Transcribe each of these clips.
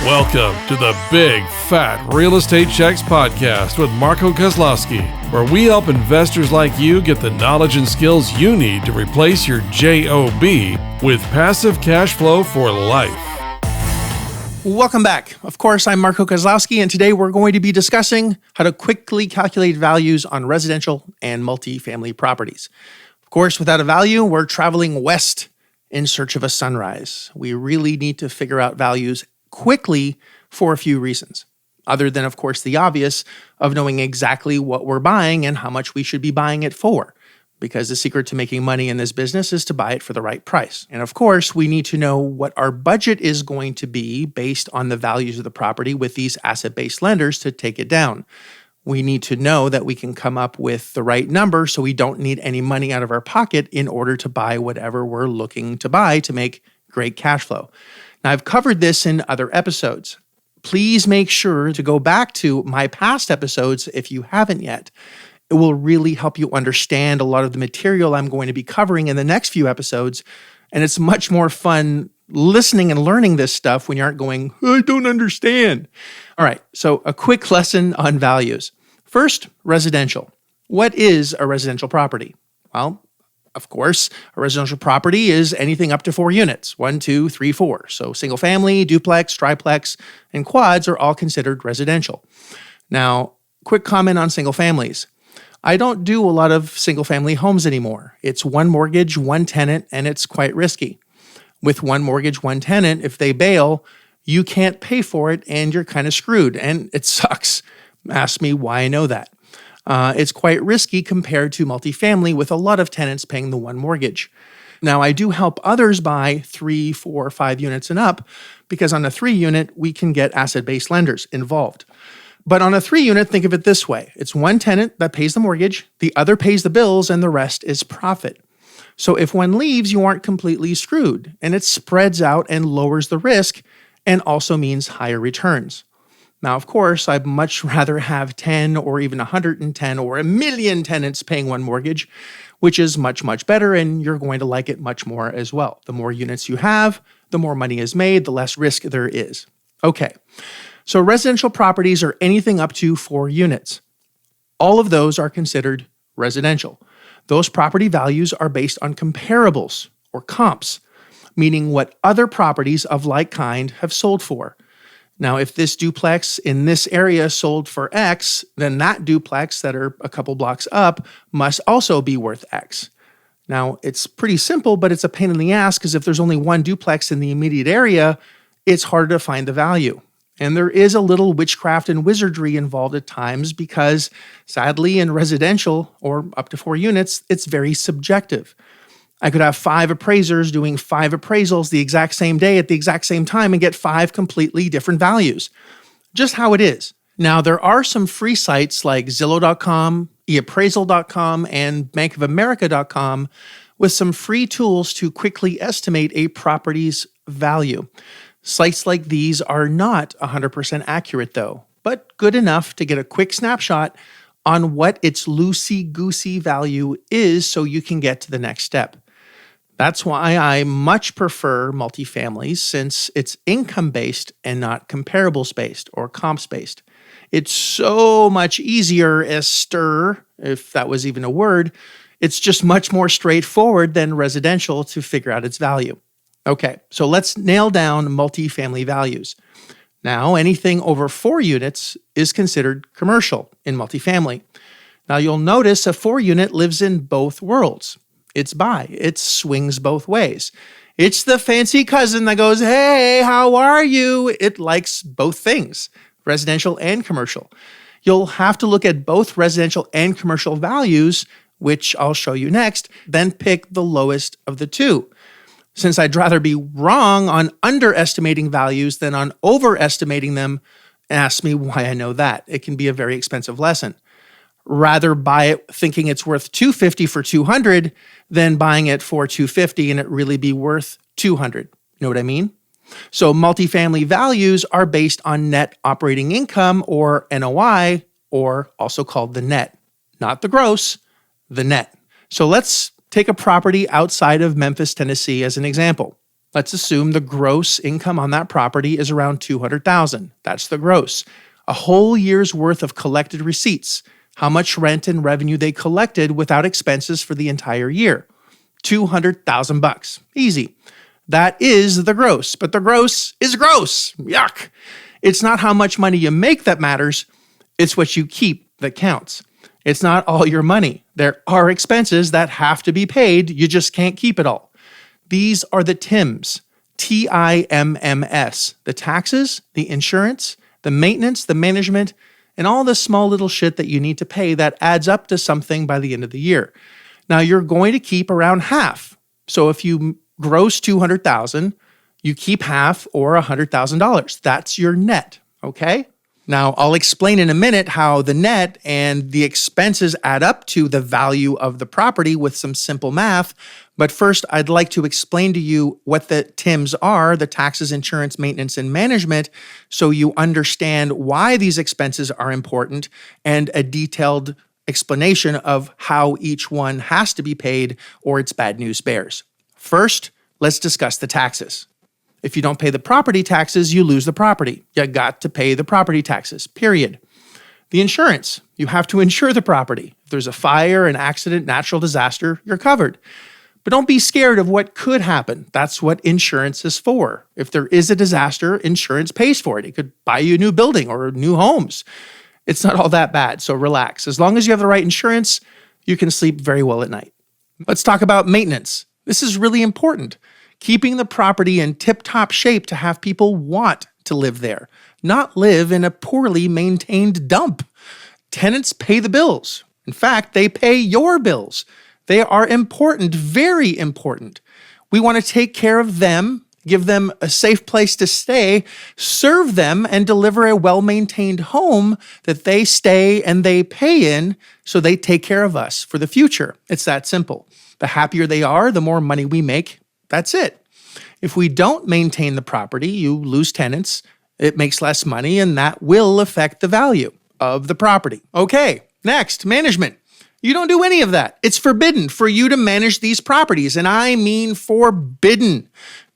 Welcome to the Big Fat Real Estate Checks podcast with Marco Kozlowski, where we help investors like you get the knowledge and skills you need to replace your JOB with passive cash flow for life. Welcome back. Of course, I'm Marco Kozlowski, and today we're going to be discussing how to quickly calculate values on residential and multifamily properties. Of course, without a value, we're traveling west in search of a sunrise. We really need to figure out values quickly for a few reasons, other than, of course, the obvious of knowing exactly what we're buying and how much we should be buying it for, because the secret to making money in this business is to buy it for the right price. And of course, we need to know what our budget is going to be based on the values of the property with these asset-based lenders to take it down. We need to know that we can come up with the right number so we don't need any money out of our pocket in order to buy whatever we're looking to buy to make great cash flow. Now, I've covered this in other episodes. Please make sure to go back to my past episodes if you haven't yet. It will really help you understand a lot of the material I'm going to be covering in the next few episodes, and it's much more fun listening and learning this stuff when you aren't going, I don't understand. All right, so a quick lesson on values. First, residential. What is a residential property? Well, of course, a residential property is anything up to 4 units, 1, 2, 3, 4. So single family, duplex, triplex, and quads are all considered residential. Now, quick comment on single families. I don't do a lot of single family homes anymore. It's one mortgage, one tenant, and it's quite risky. With one mortgage, one tenant, if they bail, you can't pay for it and you're kind of screwed, and it sucks. Ask me why I know that. It's quite risky compared to multifamily with a lot of tenants paying the one mortgage. Now, I do help others buy 3, 4, 5 units and up because on a 3 unit, we can get asset-based lenders involved. But on a 3 unit, think of it this way. It's one tenant that pays the mortgage, the other pays the bills, and the rest is profit. So if one leaves, you aren't completely screwed, and it spreads out and lowers the risk and also means higher returns. Now, of course, I'd much rather have 10 or even 110 or a million tenants paying one mortgage, which is much, much better, and you're going to like it much more as well. The more units you have, the more money is made, the less risk there is. Okay, so residential properties are anything up to 4 units. All of those are considered residential. Those property values are based on comparables or comps, meaning what other properties of like kind have sold for. Now, if this duplex in this area sold for X, then that duplex that are a couple blocks up must also be worth X. Now, it's pretty simple, but it's a pain in the ass because if there's only one duplex in the immediate area, it's harder to find the value. And there is a little witchcraft and wizardry involved at times because, sadly, in residential or up to 4 units, it's very subjective. I could have 5 appraisers doing 5 appraisals the exact same day at the exact same time and get 5 completely different values. Just how it is. Now, there are some free sites like Zillow.com, eappraisal.com, and bankofamerica.com with some free tools to quickly estimate a property's value. Sites like these are not 100% accurate though, but good enough to get a quick snapshot on what its loosey-goosey value is so you can get to the next step. That's why I much prefer multifamilies since it's income-based and not comparables-based or comps-based. It's so much easier, if that was even a word. It's just much more straightforward than residential to figure out its value. Okay, so let's nail down multifamily values. Now, anything over 4 units is considered commercial in multifamily. Now, you'll notice a 4 unit lives in both worlds. It swings both ways. It's the fancy cousin that goes, hey, how are you? It likes both things, residential and commercial. You'll have to look at both residential and commercial values, which I'll show you next, then pick the lowest of the two. Since I'd rather be wrong on underestimating values than on overestimating them, ask me why I know that. It can be a very expensive lesson. Rather buy it thinking it's worth $250 for $200 than buying it for $250 and it really be worth $200. You know what I mean? So multifamily values are based on net operating income or NOI, or also called the net. Not the gross, the net. So let's take a property outside of Memphis, Tennessee as an example. Let's assume the gross income on that property is around $200,000. That's the gross. A whole year's worth of collected receipts. How much rent and revenue they collected without expenses for the entire year. $200,000. Easy. That is the gross, but the gross is gross. Yuck. It's not how much money you make that matters. It's what you keep that counts. It's not all your money. There are expenses that have to be paid. You just can't keep it all. These are the TIMS, TIMMS, the taxes, the insurance, the maintenance, the management, and all the small little shit that you need to pay that adds up to something by the end of the year. Now you're going to keep around half. So if you gross $200,000, you keep half or $100,000. That's your net, okay? Now, I'll explain in a minute how the net and the expenses add up to the value of the property with some simple math. But first, I'd like to explain to you what the TIMS are, the taxes, insurance, maintenance, and management, so you understand why these expenses are important and a detailed explanation of how each one has to be paid or it's bad news bears. First, let's discuss the taxes. If you don't pay the property taxes, you lose the property. You got to pay the property taxes, period. The insurance, you have to insure the property. If there's a fire, an accident, natural disaster, you're covered. But don't be scared of what could happen. That's what insurance is for. If there is a disaster, insurance pays for it. It could buy you a new building or new homes. It's not all that bad, so relax. As long as you have the right insurance, you can sleep very well at night. Let's talk about maintenance. This is really important. Keeping the property in tip-top shape to have people want to live there, not live in a poorly maintained dump. Tenants pay the bills. In fact, they pay your bills. They are important, very important. We want to take care of them, give them a safe place to stay, serve them, and deliver a well-maintained home that they stay and they pay in so they take care of us for the future. It's that simple. The happier they are, the more money we make. That's it. If we don't maintain the property, you lose tenants, it makes less money, and that will affect the value of the property. Okay, next, management. You don't do any of that. It's forbidden for you to manage these properties, and I mean forbidden.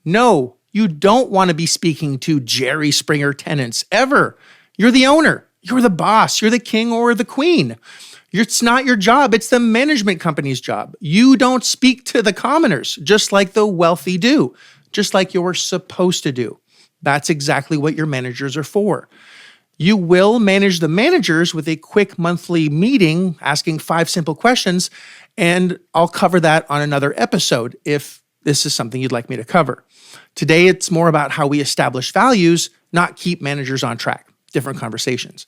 No, you don't want to be speaking to Jerry Springer tenants ever. You're the owner. You're the boss. You're the king or the queen. It's not your job. It's the management company's job. You don't speak to the commoners, just like the wealthy do, just like you're supposed to do. That's exactly what your managers are for. You will manage the managers with a quick monthly meeting, asking 5 simple questions, and I'll cover that on another episode if this is something you'd like me to cover. Today, it's more about how we establish values, not keep managers on track. Different conversations.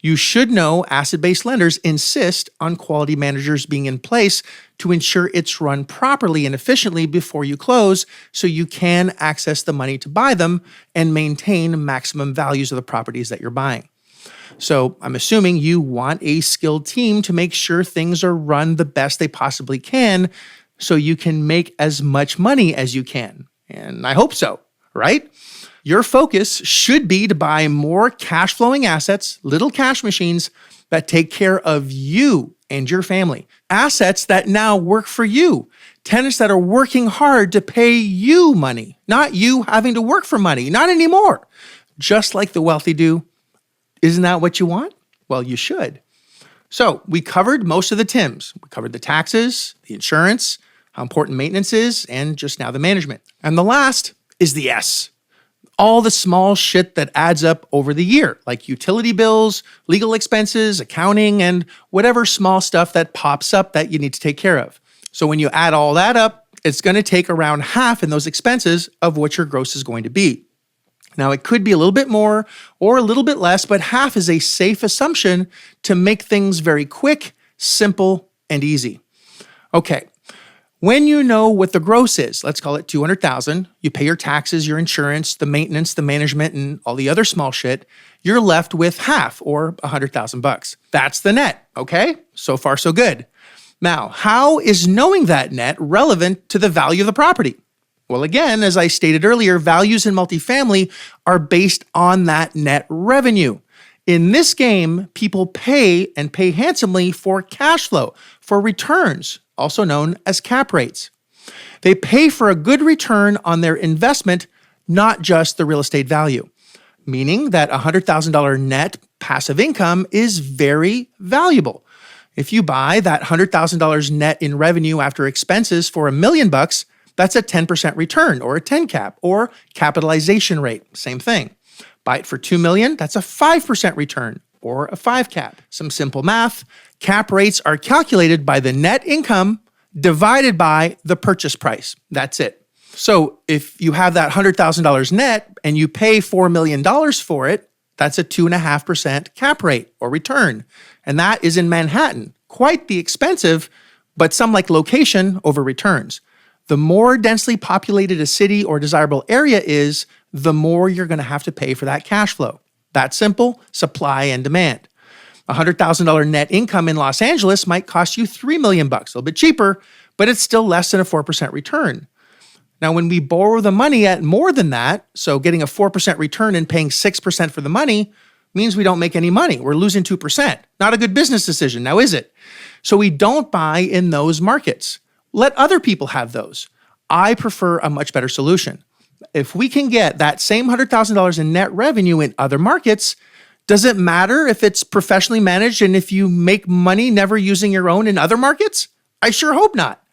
You should know asset-based lenders insist on quality managers being in place to ensure it's run properly and efficiently before you close so you can access the money to buy them and maintain maximum values of the properties that you're buying. So I'm assuming you want a skilled team to make sure things are run the best they possibly can so you can make as much money as you can. And I hope so, right? Your focus should be to buy more cash flowing assets, little cash machines that take care of you and your family. Assets that now work for you. Tenants that are working hard to pay you money, not you having to work for money. Not anymore. Just like the wealthy do. Isn't that what you want? Well, you should. So we covered most of the TIMS. We covered the taxes, the insurance, how important maintenance is, and just now the management. And the last is the S. All the small shit that adds up over the year, like utility bills, legal expenses, accounting, and whatever small stuff that pops up that you need to take care of. So when you add all that up, it's going to take around half in those expenses of what your gross is going to be. Now, it could be a little bit more or a little bit less, but half is a safe assumption to make things very quick, simple, and easy. Okay. When you know what the gross is, let's call it $200,000, you pay your taxes, your insurance, the maintenance, the management, and all the other small shit, you're left with half or $100,000. That's the net, okay? So far, so good. Now, how is knowing that net relevant to the value of the property? Well, again, as I stated earlier, values in multifamily are based on that net revenue. In this game, people pay and pay handsomely for cash flow, for returns, also known as cap rates. They pay for a good return on their investment, not just the real estate value, meaning that $100,000 net passive income is very valuable. If you buy that $100,000 net in revenue after expenses for $1 million, that's a 10% return or a 10 cap or capitalization rate, same thing. Buy it for $2 million, that's a 5% return or a 5 cap. Some simple math, cap rates are calculated by the net income divided by the purchase price. That's it. So if you have that $100,000 net and you pay $4 million for it, that's a 2.5% cap rate or return. And that is in Manhattan. Quite the expensive, but some like location over returns. The more densely populated a city or desirable area is, the more you're going to have to pay for that cash flow. That simple, supply and demand. $100,000 net income in Los Angeles might cost you $3 million, a little bit cheaper, but it's still less than a 4% return. Now, when we borrow the money at more than that, so getting a 4% return and paying 6% for the money means we don't make any money. We're losing 2%. Not a good business decision, now is it? So we don't buy in those markets. Let other people have those. I prefer a much better solution. If we can get that same $100,000 in net revenue in other markets, does it matter if it's professionally managed and if you make money never using your own in other markets? I sure hope not.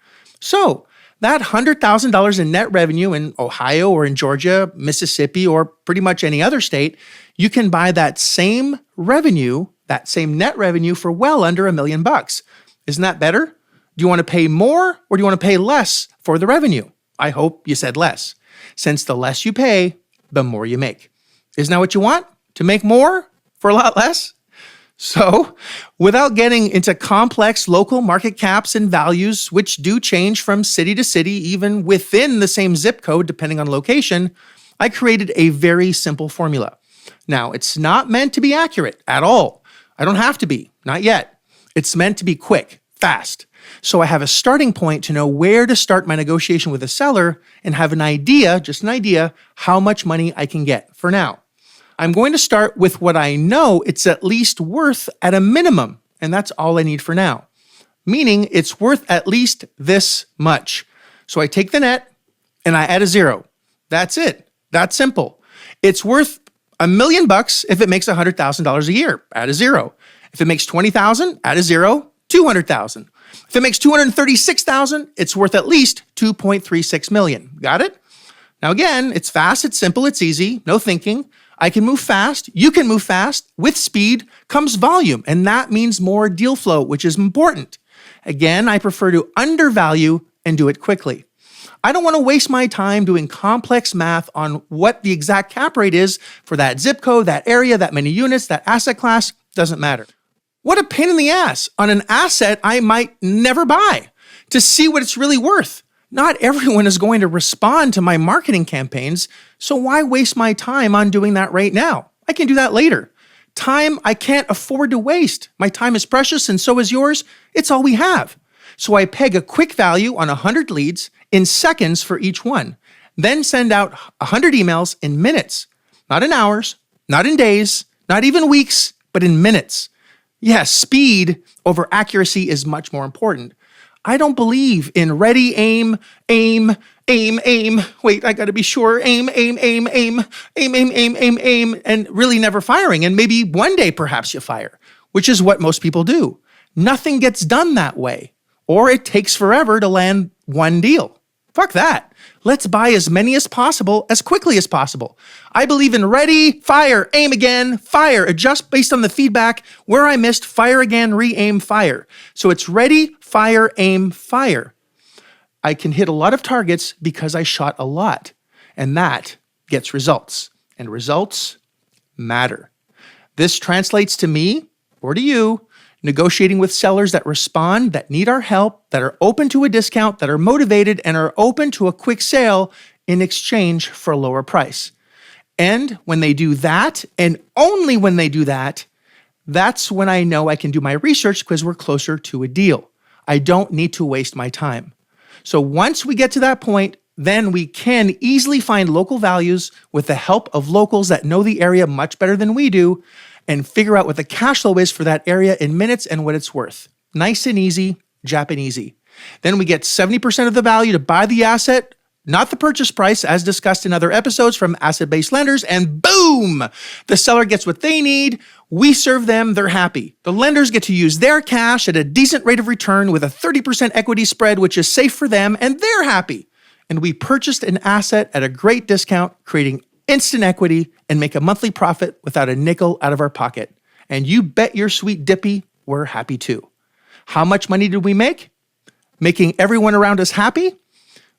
So that $100,000 in net revenue in Ohio or in Georgia, Mississippi, or pretty much any other state, you can buy that same revenue, that same net revenue for well under $1 million. Isn't that better? Do you want to pay more or do you want to pay less for the revenue? I hope you said less. Since the less you pay, the more you make. Isn't that what you want? To make more for a lot less? So, without getting into complex local market caps and values, which do change from city to city, even within the same zip code, depending on location, I created a very simple formula. Now, it's not meant to be accurate at all. I don't have to be, not yet. It's meant to be quick, fast. So I have a starting point to know where to start my negotiation with a seller and have an idea, just an idea, how much money I can get for now. I'm going to start with what I know it's at least worth at a minimum, and that's all I need for now. Meaning it's worth at least this much. So I take the net and I add a zero. That's it. That's simple. It's worth $1 million if it makes $100,000 a year. Add a zero. If it makes $20,000, add a zero. $200,000. If it makes $236,000, it's worth at least $2.36 million. Got it? Now again, it's fast, it's simple, it's easy, no thinking. I can move fast, you can move fast. With speed comes volume, and that means more deal flow, which is important. Again, I prefer to undervalue and do it quickly. I don't want to waste my time doing complex math on what the exact cap rate is for that zip code, that area, that many units, that asset class. Doesn't matter. What a pain in the ass on an asset I might never buy to see what it's really worth. Not everyone is going to respond to my marketing campaigns, so why waste my time on doing that right now? I can do that later. Time I can't afford to waste. My time is precious and so is yours. It's all we have. So I peg a quick value on 100 leads in seconds for each one, then send out 100 emails in minutes, not in hours, not in days, not even weeks, but in minutes. Yes, speed over accuracy is much more important. I don't believe in ready, aim. Wait, I gotta be sure. Aim, and really never firing. And maybe one day perhaps you fire, which is what most people do. Nothing gets done that way, or it takes forever to land one deal. Fuck that. Let's buy as many as possible, as quickly as possible. I believe in ready, fire, aim again, fire, adjust based on the feedback. Where I missed, fire again, re-aim, fire. So it's ready, fire, aim, fire. I can hit a lot of targets because I shot a lot, and that gets results, and results matter. This translates to me, or to you, negotiating with sellers that respond, that need our help, that are open to a discount, that are motivated, and are open to a quick sale in exchange for a lower price. And when they do that, and only when they do that, that's when I know I can do my research because we're closer to a deal. I don't need to waste my time. So once we get to that point, then we can easily find local values with the help of locals that know the area much better than we do and figure out what the cash flow is for that area in minutes and what it's worth. Nice and easy, Japanesey. Then we get 70% of the value to buy the asset, not the purchase price, as discussed in other episodes from asset-based lenders, and boom! The seller gets what they need, we serve them, they're happy. The lenders get to use their cash at a decent rate of return with a 30% equity spread, which is safe for them, and they're happy. And we purchased an asset at a great discount, creating instant equity and make a monthly profit without a nickel out of our pocket. And you bet your sweet dippy, we're happy too. How much money did we make? Making everyone around us happy?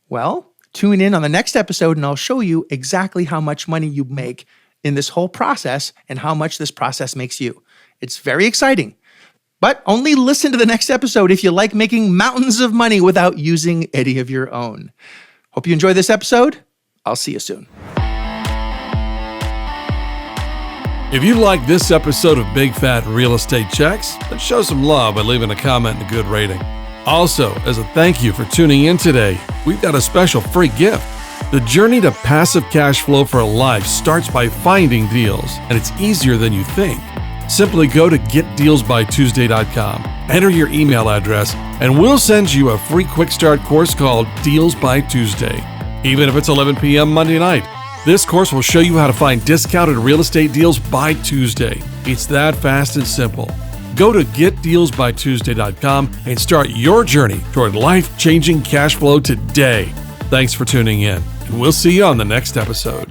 Well, tune in on the next episode and I'll show you exactly how much money you make in this whole process and how much this process makes you. It's very exciting. But only listen to the next episode if you like making mountains of money without using any of your own. Hope you enjoyed this episode. I'll see you soon. If you like this episode of Big Fat Real Estate Checks, let's show some love by leaving a comment and a good rating. Also, as a thank you for tuning in today, we've got a special free gift. The journey to passive cash flow for life starts by finding deals, and it's easier than you think. Simply go to getdealsbytuesday.com, enter your email address, and we'll send you a free quick start course called Deals by Tuesday. Even if it's 11 p.m. Monday night, this course will show you how to find discounted real estate deals by Tuesday. It's that fast and simple. Go to getdealsbytuesday.com and start your journey toward life-changing cash flow today. Thanks for tuning in, and we'll see you on the next episode.